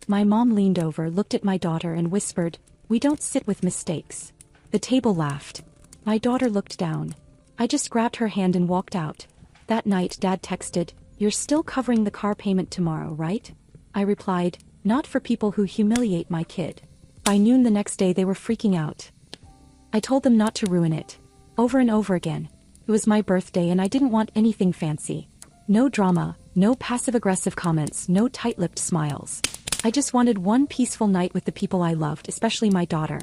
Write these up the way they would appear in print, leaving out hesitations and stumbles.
My mom leaned over, looked at my daughter and whispered, "We don't sit with mistakes." The table laughed. My daughter looked down. I just grabbed her hand and walked out. That night Dad texted, "You're still covering the car payment tomorrow, right?" I replied, "Not for people who humiliate my kid." By noon the next day they were freaking out. I told them not to ruin it. Over and over again. It was my birthday and I didn't want anything fancy. No drama, no passive-aggressive comments, no tight-lipped smiles. I just wanted one peaceful night with the people I loved, especially my daughter.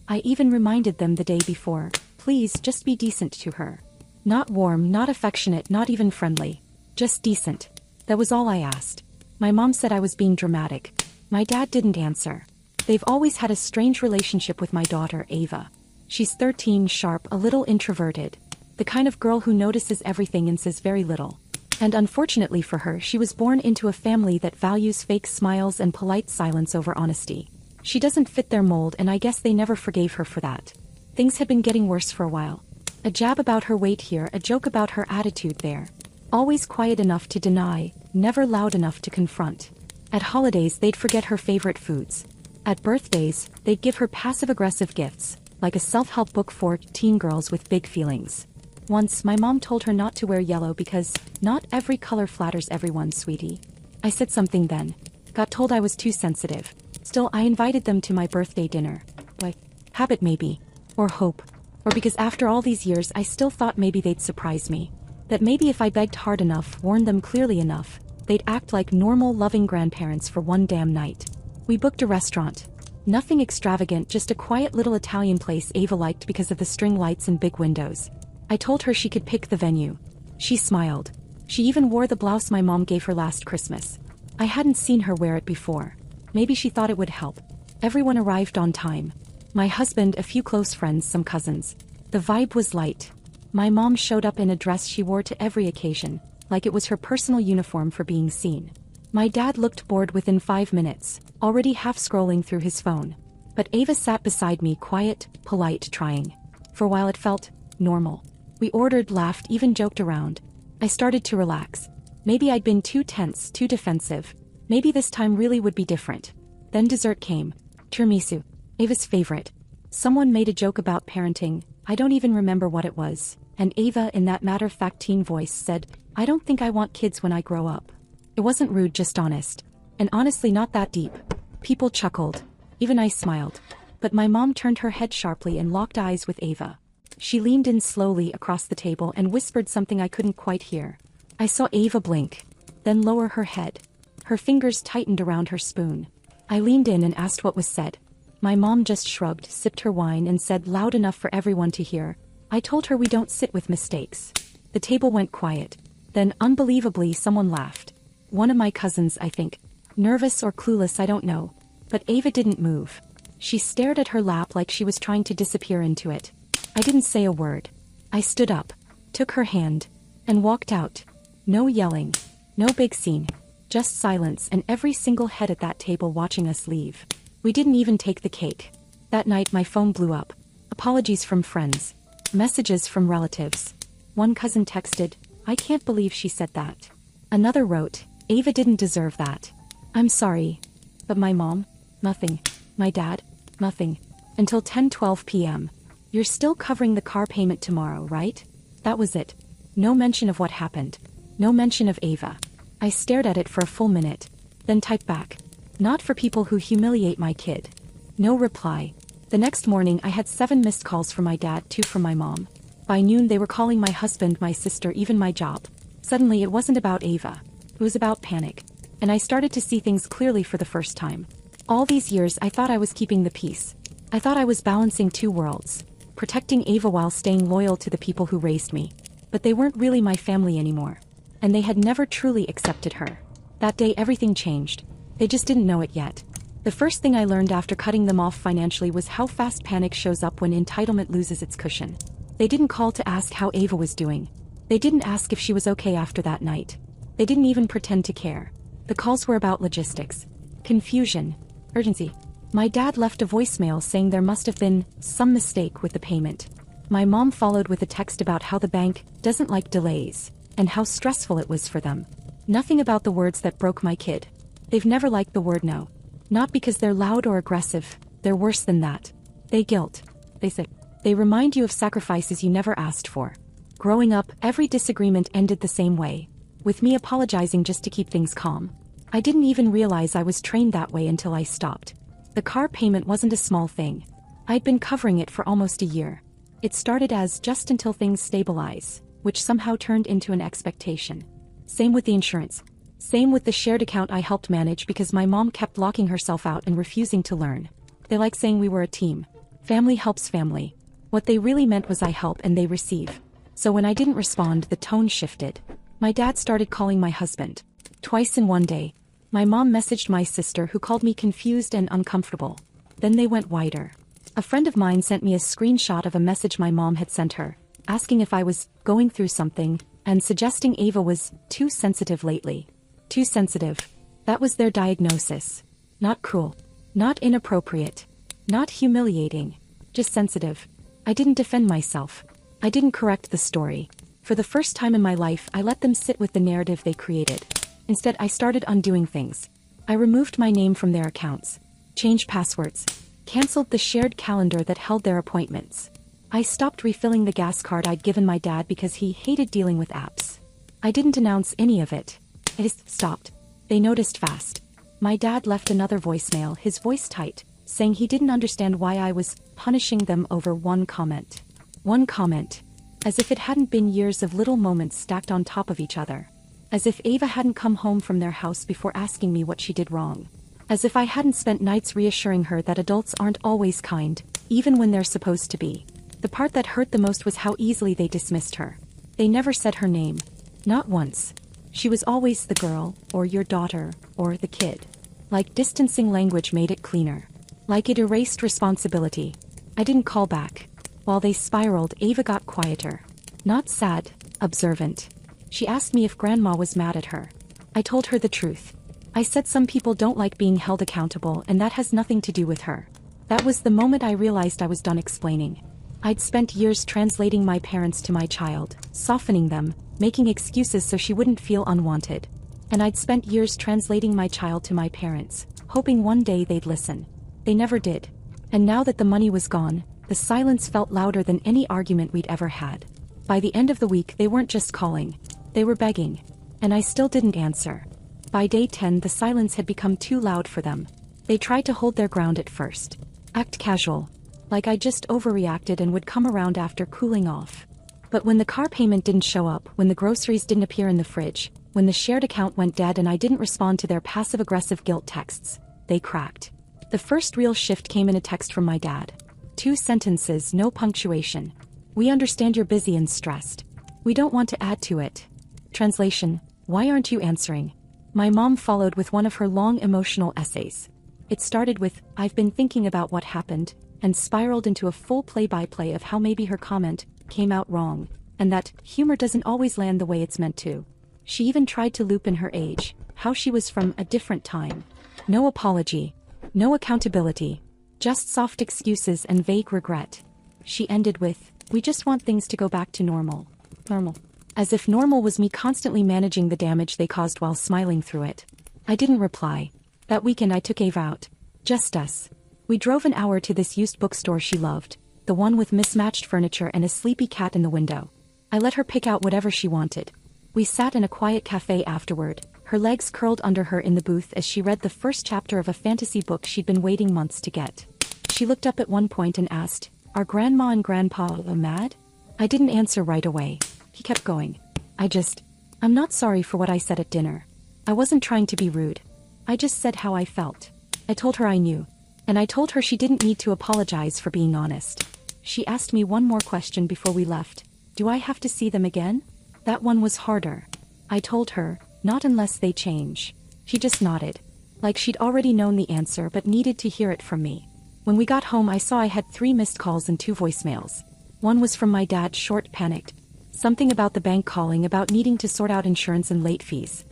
I even reminded them the day before, please just be decent to her. Not warm, not affectionate, not even friendly. Just decent. That was all I asked. My mom said I was being dramatic. My dad didn't answer. They've always had a strange relationship with my daughter, Ava. She's 13, sharp, a little introverted. The kind of girl who notices everything and says very little. And unfortunately for her, she was born into a family that values fake smiles and polite silence over honesty. She doesn't fit their mold and I guess they never forgave her for that. Things had been getting worse for a while. A jab about her weight here, a joke about her attitude there. Always quiet enough to deny, never loud enough to confront. At holidays they'd forget her favorite foods. At birthdays, they'd give her passive-aggressive gifts, like a self-help book for teen girls with big feelings. Once, my mom told her not to wear yellow because not every color flatters everyone, sweetie. I said something then. Got told I was too sensitive. Still, I invited them to my birthday dinner. Why? Habit maybe. Or hope. Or because after all these years I still thought maybe they'd surprise me. That maybe if I begged hard enough, warned them clearly enough, they'd act like normal, loving grandparents for one damn night. We booked a restaurant. Nothing extravagant, just a quiet little Italian place Ava liked because of the string lights and big windows. I told her she could pick the venue. She smiled. She even wore the blouse my mom gave her last Christmas. I hadn't seen her wear it before. Maybe she thought it would help. Everyone arrived on time. My husband, a few close friends, some cousins. The vibe was light. My mom showed up in a dress she wore to every occasion, like it was her personal uniform for being seen. My dad looked bored within 5 minutes, already half scrolling through his phone. But Ava sat beside me, quiet, polite, trying. For a while it felt normal. We ordered, laughed, even joked around. I started to relax. Maybe I'd been too tense, too defensive. Maybe this time really would be different. Then dessert came. Tiramisu. Ava's favorite. Someone made a joke about parenting. I don't even remember what it was. And Ava, in that matter-of-fact teen voice, said, "I don't think I want kids when I grow up." It wasn't rude, just honest. And honestly not that deep. People chuckled. Even I smiled. But my mom turned her head sharply and locked eyes with Ava. She leaned in slowly across the table and whispered something I couldn't quite hear. I saw Ava blink, then lower her head. Her fingers tightened around her spoon. I leaned in and asked what was said. My mom just shrugged, sipped her wine and said loud enough for everyone to hear, "I told her we don't sit with mistakes." The table went quiet. Then, unbelievably, someone laughed. One of my cousins, I think. Nervous or clueless, I don't know. But Ava didn't move. She stared at her lap like she was trying to disappear into it. I didn't say a word. I stood up, took her hand, and walked out. No yelling. No big scene. Just silence and every single head at that table watching us leave. We didn't even take the cake. That night my phone blew up. Apologies from friends. Messages from relatives. One cousin texted, "I can't believe she said that." Another wrote, "Ava didn't deserve that. I'm sorry." But my mom? Nothing. My dad? Nothing. Until 10:12 p.m. "You're still covering the car payment tomorrow, right?" That was it. No mention of what happened. No mention of Ava. I stared at it for a full minute. Then typed back, "Not for people who humiliate my kid." No reply. The next morning I had 7 missed calls from my dad, 2 from my mom. By noon they were calling my husband, my sister, even my job. Suddenly it wasn't about Ava. It was about panic. And I started to see things clearly for the first time. All these years I thought I was keeping the peace. I thought I was balancing 2 worlds. Protecting Ava while staying loyal to the people who raised me. But they weren't really my family anymore. And they had never truly accepted her. That day everything changed. They just didn't know it yet. The first thing I learned after cutting them off financially was how fast panic shows up when entitlement loses its cushion. They didn't call to ask how Ava was doing. They didn't ask if she was okay after that night. They didn't even pretend to care. The calls were about logistics. Confusion. Urgency. My dad left a voicemail saying there must have been some mistake with the payment. My mom followed with a text about how the bank doesn't like delays, and how stressful it was for them. Nothing about the words that broke my kid. They've never liked the word no. Not because they're loud or aggressive, they're worse than that. They guilt. They say. They remind you of sacrifices you never asked for. Growing up, every disagreement ended the same way, with me apologizing just to keep things calm. I didn't even realize I was trained that way until I stopped. The car payment wasn't a small thing. I'd been covering it for almost a year. It started as just until things stabilize, which somehow turned into an expectation. Same with the insurance. Same with the shared account I helped manage because my mom kept locking herself out and refusing to learn. They like saying we were a team. Family helps family. What they really meant was I help and they receive. So when I didn't respond, the tone shifted. My dad started calling my husband. Twice in one day. My mom messaged my sister who called me confused and uncomfortable. Then they went wider. A friend of mine sent me a screenshot of a message my mom had sent her, asking if I was going through something, and suggesting Ava was too sensitive lately. Too sensitive. That was their diagnosis. Not cruel. Not inappropriate. Not humiliating. Just sensitive. I didn't defend myself. I didn't correct the story. For the first time in my life, I let them sit with the narrative they created. Instead, I started undoing things. I removed my name from their accounts. Changed passwords. Canceled the shared calendar that held their appointments. I stopped refilling the gas card I'd given my dad because he hated dealing with apps. I didn't announce any of it. I just stopped. They noticed fast. My dad left another voicemail, his voice tight, saying he didn't understand why I was punishing them over one comment. One comment. As if it hadn't been years of little moments stacked on top of each other. As if Ava hadn't come home from their house before asking me what she did wrong. As if I hadn't spent nights reassuring her that adults aren't always kind, even when they're supposed to be. The part that hurt the most was how easily they dismissed her. They never said her name. Not once. She was always the girl, or your daughter, or the kid. Like distancing language made it cleaner. Like it erased responsibility. I didn't call back. While they spiraled, Ava got quieter. Not sad, observant. She asked me if Grandma was mad at her. I told her the truth. I said some people don't like being held accountable and that has nothing to do with her. That was the moment I realized I was done explaining. I'd spent years translating my parents to my child, softening them, making excuses so she wouldn't feel unwanted. And I'd spent years translating my child to my parents, hoping one day they'd listen. They never did. And now that the money was gone, the silence felt louder than any argument we'd ever had. By the end of the week, they weren't just calling. They were begging. And I still didn't answer. By day 10, the silence had become too loud for them. They tried to hold their ground at first. Act casual. Like I just overreacted and would come around after cooling off. But when the car payment didn't show up, when the groceries didn't appear in the fridge, when the shared account went dead and I didn't respond to their passive-aggressive guilt texts, they cracked. The first real shift came in a text from my dad. 2 sentences, no punctuation. We understand you're busy and stressed. We don't want to add to it. Translation: why aren't you answering? My mom followed with one of her long emotional essays. It started with, I've been thinking about what happened, and spiraled into a full play-by-play of how maybe her comment came out wrong, and that humor doesn't always land the way it's meant to. She even tried to loop in her age, how she was from a different time. No apology. No accountability. Just soft excuses and vague regret. She ended with, we just want things to go back to normal. Normal. As if normal was me constantly managing the damage they caused while smiling through it. I didn't reply. That weekend I took Ava out. Just us. We drove an hour to this used bookstore she loved, the one with mismatched furniture and a sleepy cat in the window. I let her pick out whatever she wanted. We sat in a quiet cafe afterward, her legs curled under her in the booth as she read the first chapter of a fantasy book she'd been waiting months to get. She looked up at one point and asked, are Grandma and Grandpa mad? I didn't answer right away. He kept going. I'm not sorry for what I said at dinner. I wasn't trying to be rude. I just said how I felt. I told her I knew. And I told her she didn't need to apologize for being honest. She asked me one more question before we left. Do I have to see them again? That one was harder. I told her, not unless they change. She just nodded. Like she'd already known the answer but needed to hear it from me. When we got home I saw I had 3 missed calls and 2 voicemails. One was from my dad, short, panicked. Something about the bank calling about needing to sort out insurance and late fees.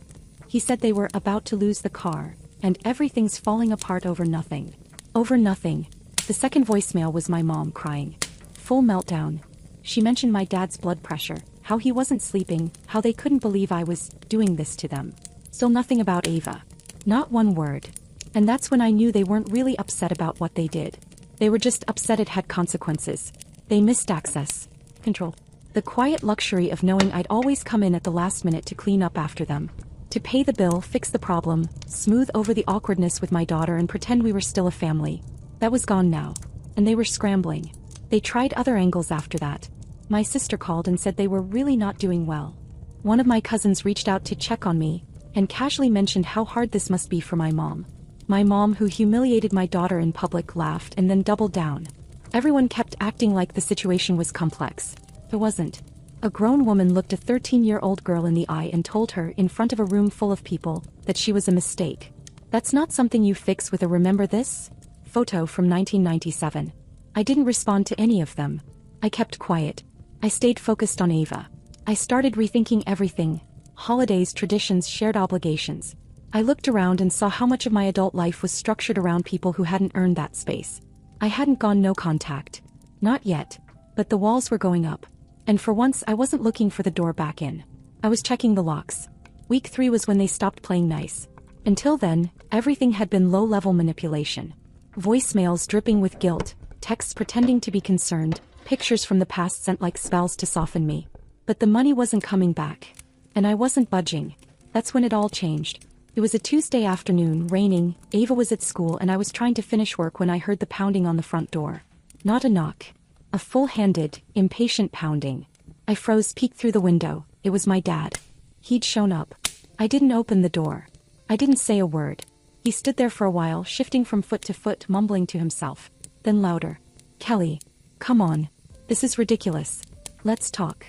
He said they were about to lose the car, and everything's falling apart over nothing. Over nothing. The second voicemail was my mom crying. Full meltdown. She mentioned my dad's blood pressure, how he wasn't sleeping, how they couldn't believe I was doing this to them. Still nothing about Ava. Not one word. And that's when I knew they weren't really upset about what they did. They were just upset it had consequences. They missed access. Control. The quiet luxury of knowing I'd always come in at the last minute to clean up after them. To pay the bill, fix the problem, smooth over the awkwardness with my daughter and pretend we were still a family. That was gone now. And they were scrambling. They tried other angles after that. My sister called and said they were really not doing well. One of my cousins reached out to check on me, and casually mentioned how hard this must be for my mom. My mom, who humiliated my daughter in public, laughed and then doubled down. Everyone kept acting like the situation was complex. It wasn't. A grown woman looked a 13-year-old girl in the eye and told her, in front of a room full of people, that she was a mistake. That's not something you fix with a "remember this?" photo from 1997. I didn't respond to any of them. I kept quiet. I stayed focused on Ava. I started rethinking everything. Holidays, traditions, shared obligations. I looked around and saw how much of my adult life was structured around people who hadn't earned that space. I hadn't gone no contact. Not yet. But the walls were going up. And for once I wasn't looking for the door back in. I was checking the locks. Week 3 was when they stopped playing nice. Until then, everything had been low-level manipulation. Voicemails dripping with guilt, texts pretending to be concerned, pictures from the past sent like spells to soften me. But the money wasn't coming back. And I wasn't budging. That's when it all changed. It was a Tuesday afternoon, raining, Ava was at school and I was trying to finish work when I heard the pounding on the front door. Not a knock. A full-handed, impatient pounding. I froze, peeked through the window. It was my dad. He'd shown up. I didn't open the door. I didn't say a word. He stood there for a while, shifting from foot to foot, mumbling to himself. Then louder. "Qley, come on. This is ridiculous. Let's talk."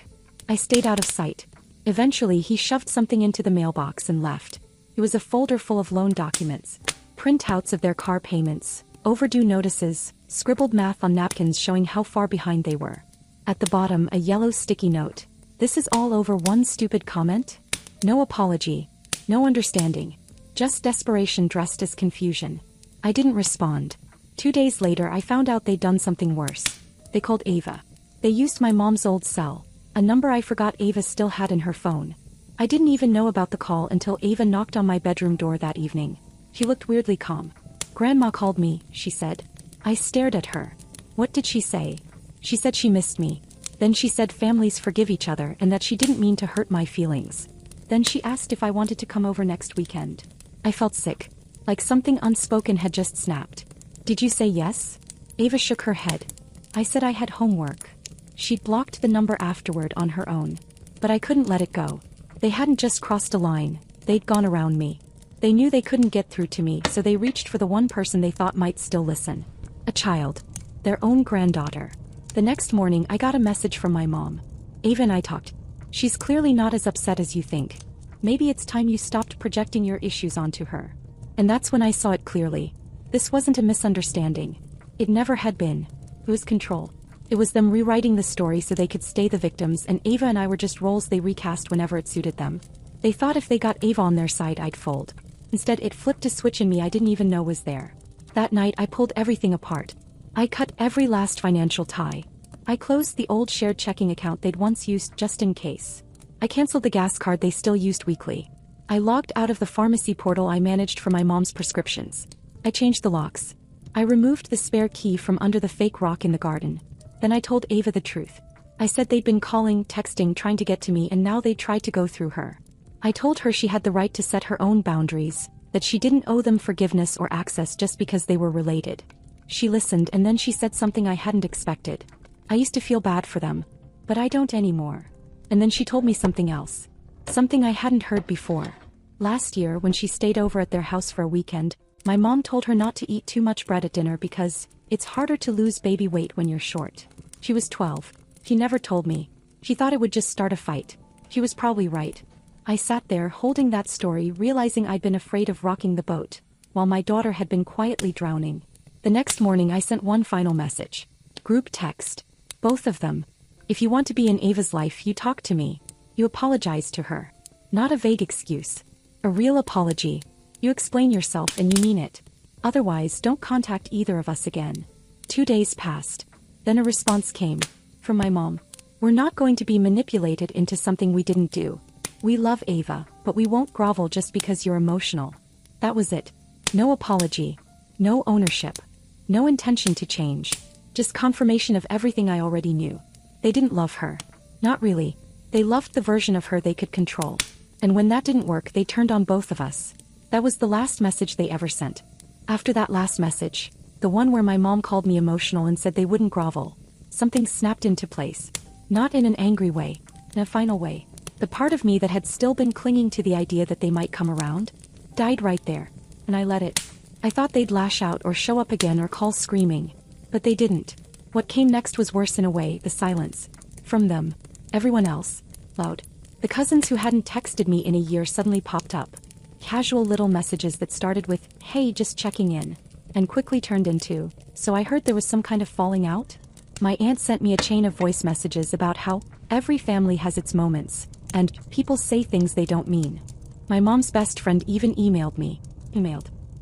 I stayed out of sight. Eventually he shoved something into the mailbox and left. It was a folder full of loan documents. Printouts of their car payments, overdue notices, scribbled math on napkins showing how far behind they were. At the bottom, a yellow sticky note. "This is all over one stupid comment? No apology. No understanding. Just desperation dressed as confusion." I didn't respond. 2 days later I found out they'd done something worse. They called Ava. They used my mom's old cell, a number I forgot Ava still had in her phone. I didn't even know about the call until Ava knocked on my bedroom door that evening. She looked weirdly calm. "Grandma called me," she said. I stared at her. What did she say? She said she missed me. Then she said families forgive each other and that she didn't mean to hurt my feelings. Then she asked if I wanted to come over next weekend. I felt sick. Like something unspoken had just snapped. "Did you say yes?" Ava shook her head. I said I had homework. She'd blocked the number afterward on her own. But I couldn't let it go. They hadn't just crossed a line, they'd gone around me. They knew they couldn't get through to me, so they reached for the one person they thought might still listen. A child. Their own granddaughter. The next morning I got a message from my mom. "Ava and I talked. She's clearly not as upset as you think. Maybe it's time you stopped projecting your issues onto her." And that's when I saw it clearly. This wasn't a misunderstanding. It never had been. It was control. It was them rewriting the story so they could stay the victims, and Ava and I were just roles they recast whenever it suited them. They thought if they got Ava on their side I'd fold. Instead it flipped a switch in me I didn't even know was there. That night I pulled everything apart. I cut every last financial tie. I closed the old shared checking account they'd once used just in case. I canceled the gas card they still used weekly. I logged out of the pharmacy portal I managed for my mom's prescriptions. I changed the locks. I removed the spare key from under the fake rock in the garden. Then I told Ava the truth. I said they'd been calling, texting, trying to get to me, and now they tried to go through her. I told her she had the right to set her own boundaries, that she didn't owe them forgiveness or access just because they were related. She listened, and then she said something I hadn't expected. "I used to feel bad for them, but I don't anymore." And then she told me something else. Something I hadn't heard before. Last year, when she stayed over at their house for a weekend, my mom told her not to eat too much bread at dinner because it's harder to lose baby weight when you're short. She was 12. She never told me. She thought it would just start a fight. She was probably right. I sat there holding that story, realizing I'd been afraid of rocking the boat, while my daughter had been quietly drowning. The next morning I sent one final message. Group text. Both of them. "If you want to be in Ava's life, you talk to me. You apologize to her. Not a vague excuse. A real apology. You explain yourself and you mean it. Otherwise, don't contact either of us again." 2 days passed. Then a response came. From my mom. "We're not going to be manipulated into something we didn't do. We love Ava, but we won't grovel just because you're emotional." That was it. No apology. No ownership. No intention to change. Just confirmation of everything I already knew. They didn't love her. Not really. They loved the version of her they could control. And when that didn't work, they turned on both of us. That was the last message they ever sent. After that last message, the one where my mom called me emotional and said they wouldn't grovel, something snapped into place. Not in an angry way, in a final way. The part of me that had still been clinging to the idea that they might come around, died right there, and I let it. I thought they'd lash out or show up again or call screaming. But they didn't. What came next was worse in a way, the silence. From them. Everyone else. Loud. The cousins who hadn't texted me in a year suddenly popped up. Casual little messages that started with, "Hey, just checking in," and quickly turned into, "So I heard there was some kind of falling out?" My aunt sent me a chain of voice messages about how every family has its moments, and people say things they don't mean. My mom's best friend even emailed me.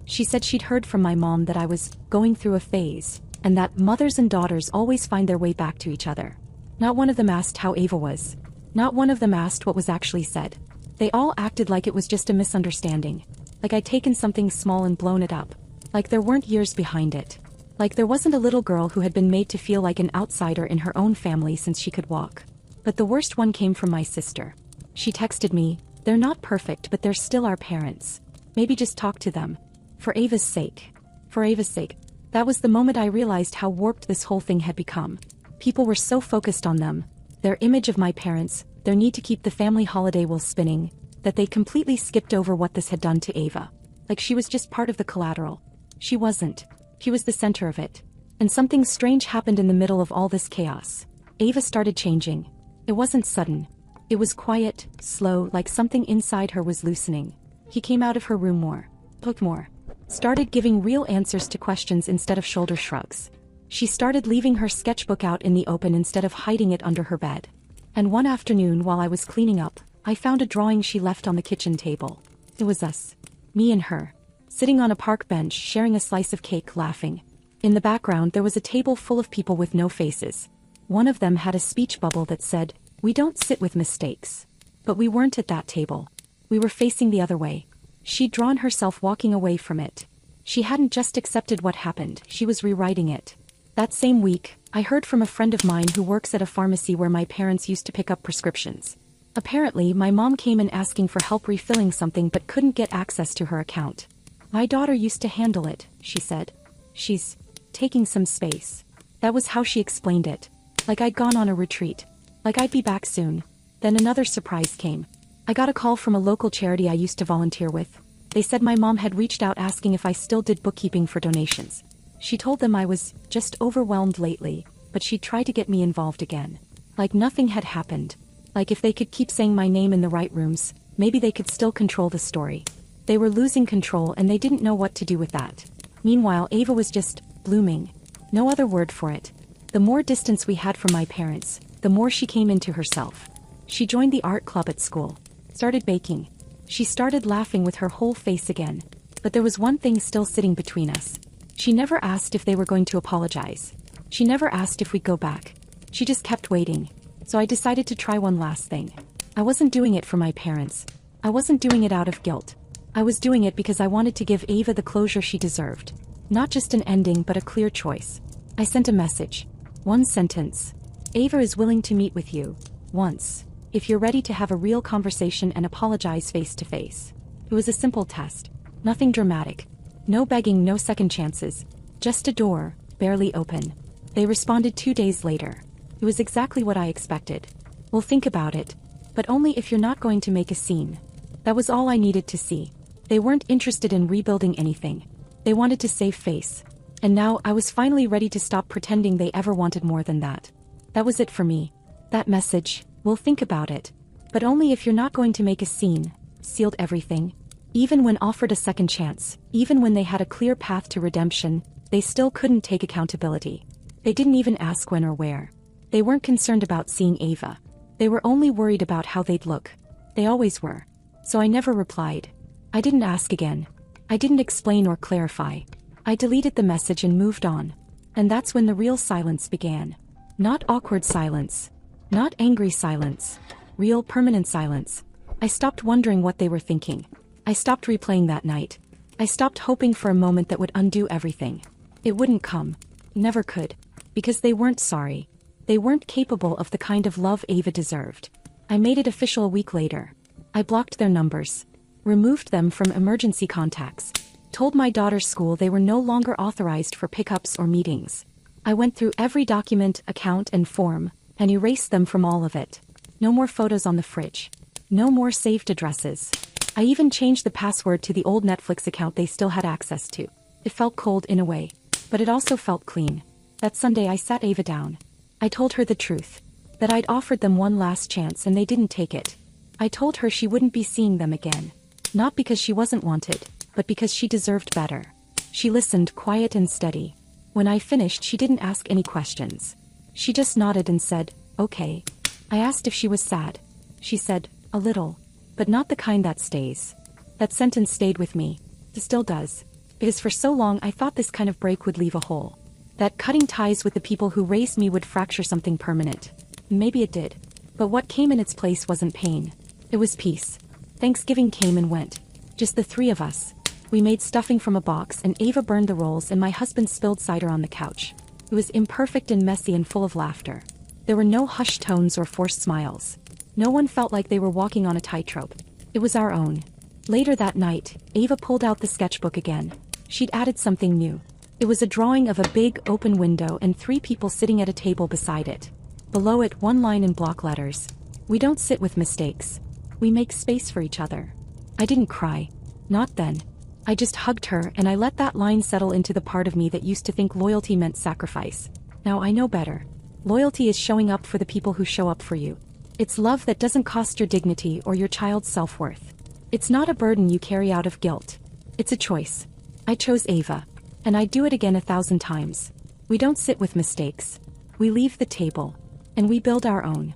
She said she'd heard from my mom that I was going through a phase, and that mothers and daughters always find their way back to each other. Not one of them asked how Ava was. Not one of them asked what was actually said. They all acted like it was just a misunderstanding. Like I'd taken something small and blown it up. Like there weren't years behind it. Like there wasn't a little girl who had been made to feel like an outsider in her own family since she could walk. But the worst one came from my sister. She texted me, "They're not perfect, but they're still our parents. Maybe just talk to them. For Ava's sake." For Ava's sake. That was the moment I realized how warped this whole thing had become. People were so focused on them, their image of my parents, their need to keep the family holiday wheel spinning, that they completely skipped over what this had done to Ava. Like she was just part of the collateral. She wasn't. She was the center of it. And something strange happened in the middle of all this chaos. Ava started changing. It wasn't sudden. It was quiet, slow, like something inside her was loosening. He came out of her room more. Looked more. Started giving real answers to questions instead of shoulder shrugs. She started leaving her sketchbook out in the open instead of hiding it under her bed. And one afternoon while I was cleaning up, I found a drawing she left on the kitchen table. It was us. Me and her. Sitting on a park bench sharing a slice of cake, laughing. In the background there was a table full of people with no faces. One of them had a speech bubble that said, "We don't sit with mistakes." But we weren't at that table. We were facing the other way. She'd drawn herself walking away from it. She hadn't just accepted what happened, she was rewriting it. That same week, I heard from a friend of mine who works at a pharmacy where my parents used to pick up prescriptions. Apparently, my mom came in asking for help refilling something but couldn't get access to her account. "My daughter used to handle it," she said. "She's taking some space." That was how she explained it. Like I'd gone on a retreat. Like I'd be back soon. Then another surprise came. I got a call from a local charity I used to volunteer with. They said my mom had reached out asking if I still did bookkeeping for donations. She told them I was just overwhelmed lately, but she'd try to get me involved again. Like nothing had happened. Like if they could keep saying my name in the right rooms, maybe they could still control the story. They were losing control and they didn't know what to do with that. Meanwhile, Ava was just blooming. No other word for it. The more distance we had from my parents, the more she came into herself. She joined the art club at school. Started baking. She started laughing with her whole face again. But there was one thing still sitting between us. She never asked if they were going to apologize. She never asked if we'd go back. She just kept waiting. So I decided to try one last thing. I wasn't doing it for my parents. I wasn't doing it out of guilt. I was doing it because I wanted to give Ava the closure she deserved. Not just an ending but a clear choice. I sent a message. One sentence. "Ava is willing to meet with you. Once. If you're ready to have a real conversation and apologize face to face." It was a simple test. Nothing dramatic. No begging, no second chances. Just a door, barely open. They responded 2 days later. It was exactly what I expected. "We'll think about it. But only if you're not going to make a scene." That was all I needed to see. They weren't interested in rebuilding anything. They wanted to save face. And now I was finally ready to stop pretending they ever wanted more than that. That was it for me. That message, "We'll think about it. But only if you're not going to make a scene," sealed everything. Even when offered a second chance, even when they had a clear path to redemption, they still couldn't take accountability. They didn't even ask when or where. They weren't concerned about seeing Ava. They were only worried about how they'd look. They always were. So I never replied. I didn't ask again. I didn't explain or clarify. I deleted the message and moved on. And that's when the real silence began. Not awkward silence. Not angry silence. Real permanent silence. I stopped wondering what they were thinking. I stopped replaying that night. I stopped hoping for a moment that would undo everything. It wouldn't come. Never could. Because they weren't sorry. They weren't capable of the kind of love Ava deserved. I made it official a week later. I blocked their numbers. Removed them from emergency contacts. Told my daughter's school they were no longer authorized for pickups or meetings. I went through every document, account, and form, and erased them from all of it. No more photos on the fridge. No more saved addresses. I even changed the password to the old Netflix account they still had access to. It felt cold in a way, but it also felt clean. That Sunday I sat Ava down. I told her the truth. That I'd offered them one last chance and they didn't take it. I told her she wouldn't be seeing them again. Not because she wasn't wanted, but because she deserved better. She listened, quiet and steady. When I finished, she didn't ask any questions. She just nodded and said, "Okay." I asked if she was sad. She said, "A little. But not the kind that stays." That sentence stayed with me. It still does. Because for so long I thought this kind of break would leave a hole. That cutting ties with the people who raised me would fracture something permanent. Maybe it did. But what came in its place wasn't pain. It was peace. Thanksgiving came and went. Just the three of us. We made stuffing from a box and Ava burned the rolls and my husband spilled cider on the couch. It was imperfect and messy and full of laughter. There were no hushed tones or forced smiles. No one felt like they were walking on a tightrope. It was our own. Later that night, Ava pulled out the sketchbook again. She'd added something new. It was a drawing of a big, open window and 3 people sitting at a table beside it. Below it, one line in block letters. "We don't sit with mistakes. We make space for each other." I didn't cry. Not then. I just hugged her and I let that line settle into the part of me that used to think loyalty meant sacrifice. Now I know better. Loyalty is showing up for the people who show up for you. It's love that doesn't cost your dignity or your child's self-worth. It's not a burden you carry out of guilt. It's a choice. I chose Ava. And I'd do it again 1,000 times. We don't sit with mistakes. We leave the table. And we build our own.